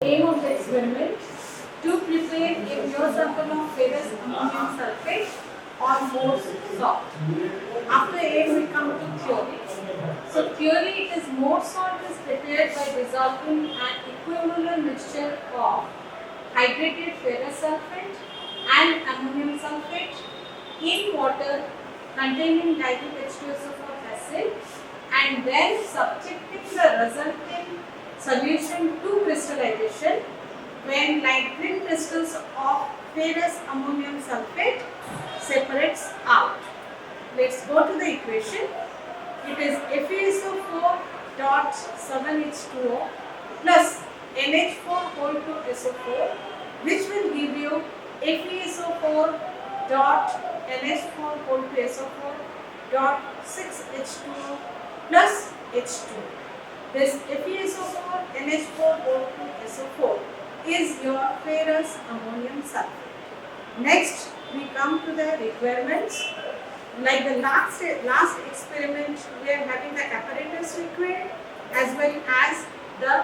Aim of the experiment to prepare a pure sample of ferrous ammonium sulfate or more salt. After aim we come to theory. So theory it is more salt is prepared by dissolving an equivalent mixture of hydrated ferrous sulfate and ammonium sulfate in water containing dilute H2SO4 acid and then subjecting the resulting solution to crystallization when light green crystals of ferrous ammonium sulfate separates out. Let's go to the equation. It is FeSO4 dot 7H2O plus NH4 whole to SO4, which will give you FeSO4 dot NH4 whole to SO4 dot 6H2O plus H2. This FeSO4 NH4 whole to SO4 is your ferrous ammonium sulfate. Next, we come to the requirements. Like the last experiment, we are having the apparatus required as well as the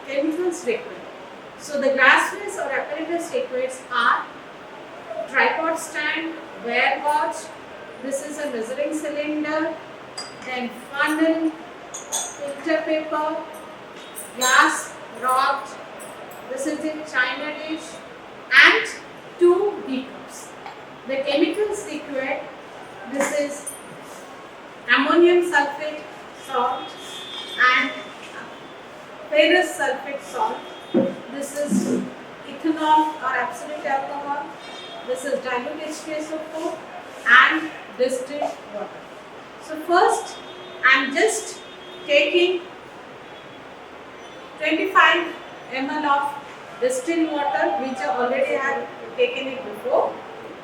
chemicals required. So the glasswares or apparatus required are tripod stand, wear gauge, this is a measuring cylinder, then funnel, filter paper, glass rod, this is the china dish and 2 beakers. The chemicals required, this is ammonium sulfate salt and ferrous sulfate salt. This is ethanol or absolute alcohol. This is dilute H2SO4 and distilled water. So first I am just taking 25 ml of distilled water which I already have taken it before,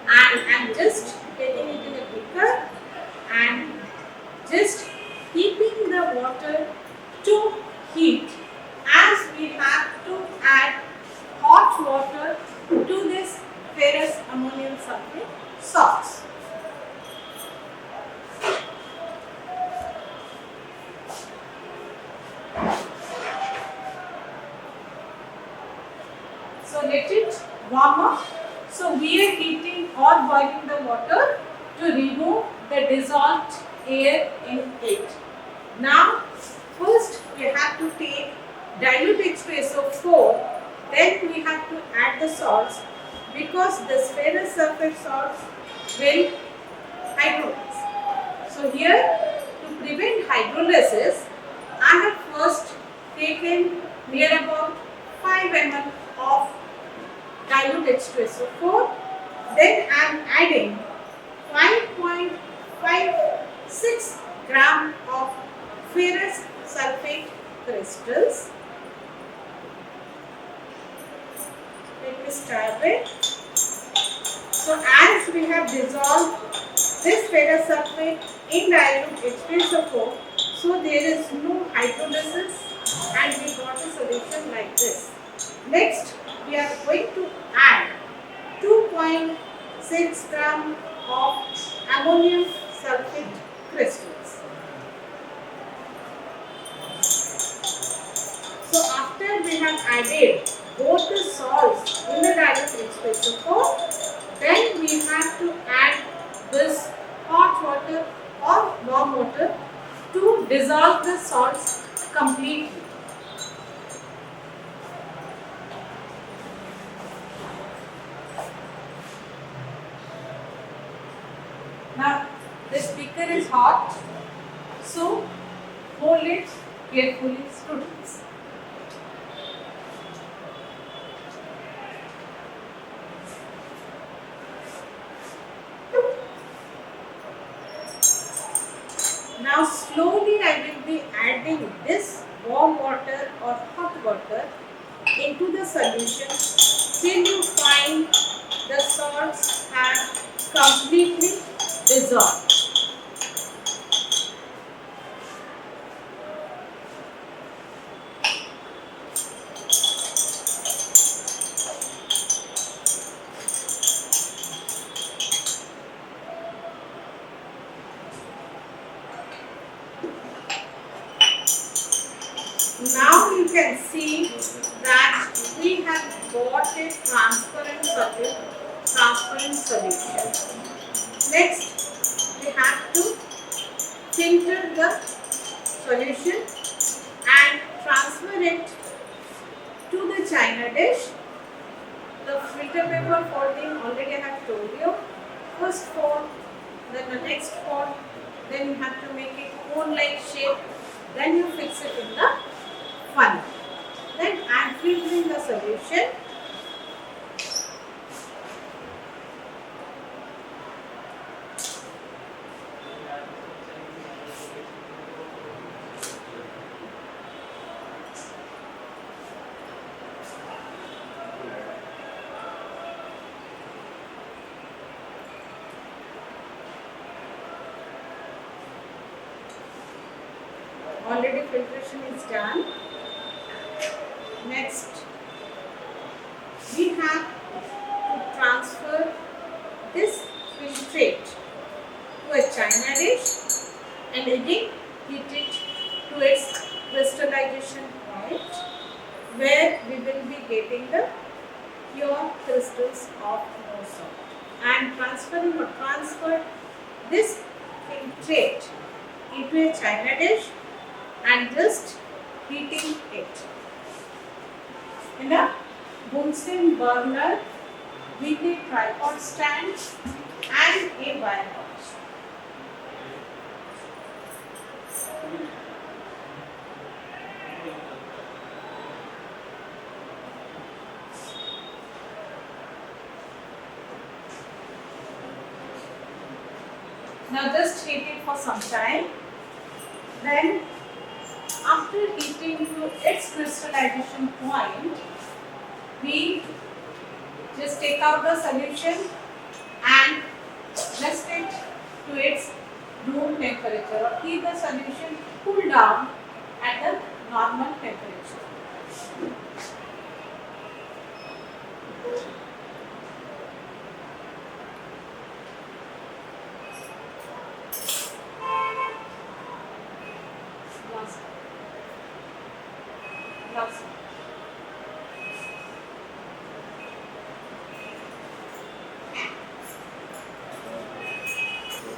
and I am just taking it in a beaker and just keeping the water to heat, as we have to add hot water to this ferrous ammonium sulfate salts. So let it warm up. So we are heating or boiling the water to remove the dissolved air in it. Now first we have to take dilute H2SO4, then we have to add the salts because the ferrous sulfate salts will hydrolyze. So here to prevent hydrolysis, I have first taken near about 5 ml of dilute H2SO4, then I am adding 5.56 gram of ferrous sulfate crystals. Let me start with. So as we have dissolved this ferrous sulfate in dilute H2SO4, so there is no hydrolysis and we got a solution like this. Next, we are going to add 2.6 gram of ammonium sulfate crystals. So after we have added both the salts in the dilute H2SO4, then we have to add this hot water or warm water to dissolve the salts completely. Now this beaker is hot, so hold it carefully, students. Now slowly I will be adding this warm water or hot water into the solution till you find the salts have completely dissolved. Now you can see that we have got a transparent solution. Next, we have to filter the solution and transfer it to the china dish. The filter paper folding already I have told you. First fold, then the next fold, then you have to make it cone-like shape, then you fix it in the funnel. Then I am filtering the solution. Already filtration is done. Next, we have to transfer this filtrate to a china dish and again heat it to its crystallization point, where we will be getting the pure crystals of more salt. And transfer this filtrate into a china dish and just heating it in a Bunsen burner with a tripod stand and a wire pouch. Now just heat it for some time. Then after heating to its crystallization point, we just take out the solution and rest it to its room temperature, or keep the solution cool down at the normal temperature.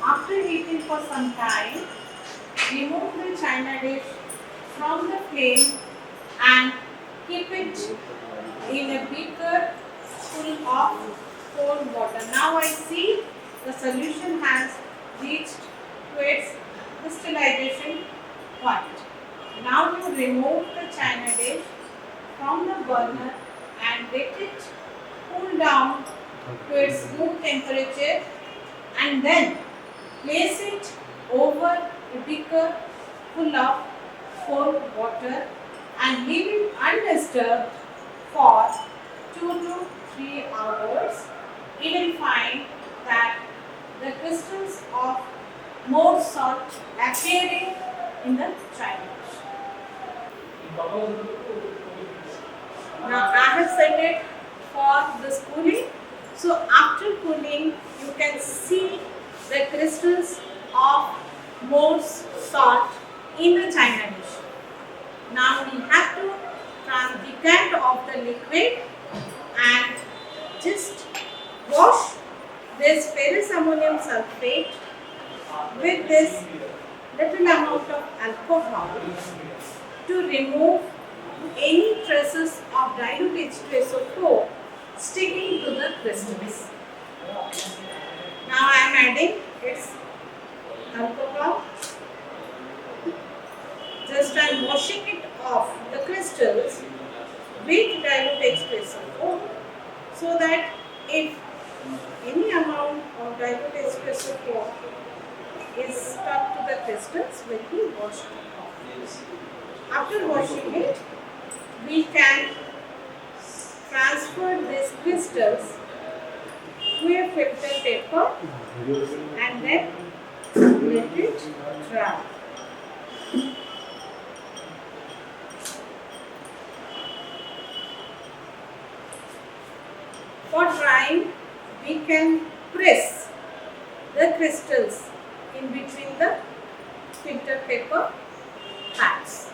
After heating for some time, remove the china dish from the flame and keep it in a beaker full of cold water. Now I see the solution has reached to its crystallization point. Now you remove the china dish from the burner and let it cool down to its room temperature, and then place it over a beaker full of cold water and leave it undisturbed for 2 to 3 hours. You will find that the crystals of more salt appearing in the china dish. Now I have set it for this cooling. So after cooling, you can see the crystals of more salt in the china dish. Now we have to decant off the liquid and just wash this ferrous ammonium sulfate with this little amount of alcohol to remove any traces of dilute H2SO4 sticking to the crystals. Now I am adding its alcohol. Just I am washing it off the crystals with dilute H2SO4, so that if any amount of dilute H2SO4 is stuck to the crystals, will be washed off. After washing it, we can transfer these crystals to a filter paper and then let it dry. For drying, we can press the crystals in between the filter paper pads.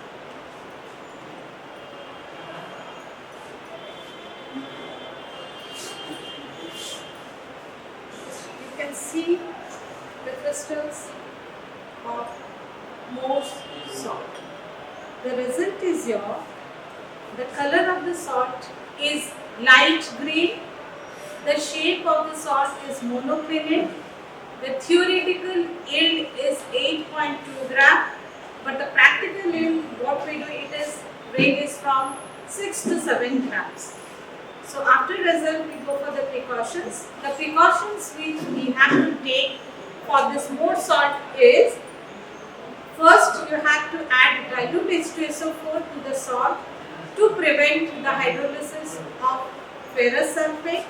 more salt. The result is the color of the salt is light green, the shape of the salt is monoclinic, the theoretical yield is 8.2 gram, but the practical yield, what we do, it is ranges from 6 to 7 grams. So after result, we go for the precautions. The precautions which we have to take for this more salt is, first you have to add dilute H2SO4 to the salt to prevent the hydrolysis of ferrous sulfate.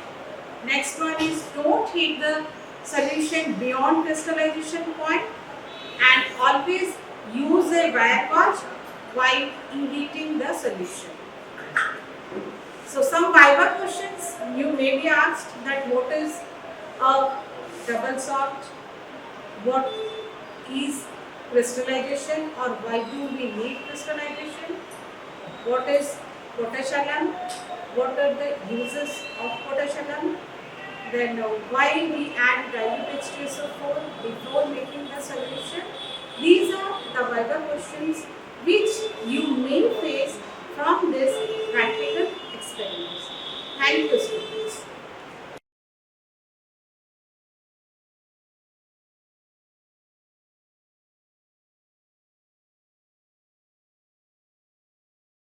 Next one is, don't heat the solution beyond crystallization point, and always use a wire gauge while heating the solution. So some Viva questions you may be asked, that what is a double salt, what is crystallization or why do we need crystallization, what is potash alum, what are the uses of potash alum, then why we add dilute H2SO4 before making the solution. These are the Viva questions which you may face from this practical experiments. Thank you, students.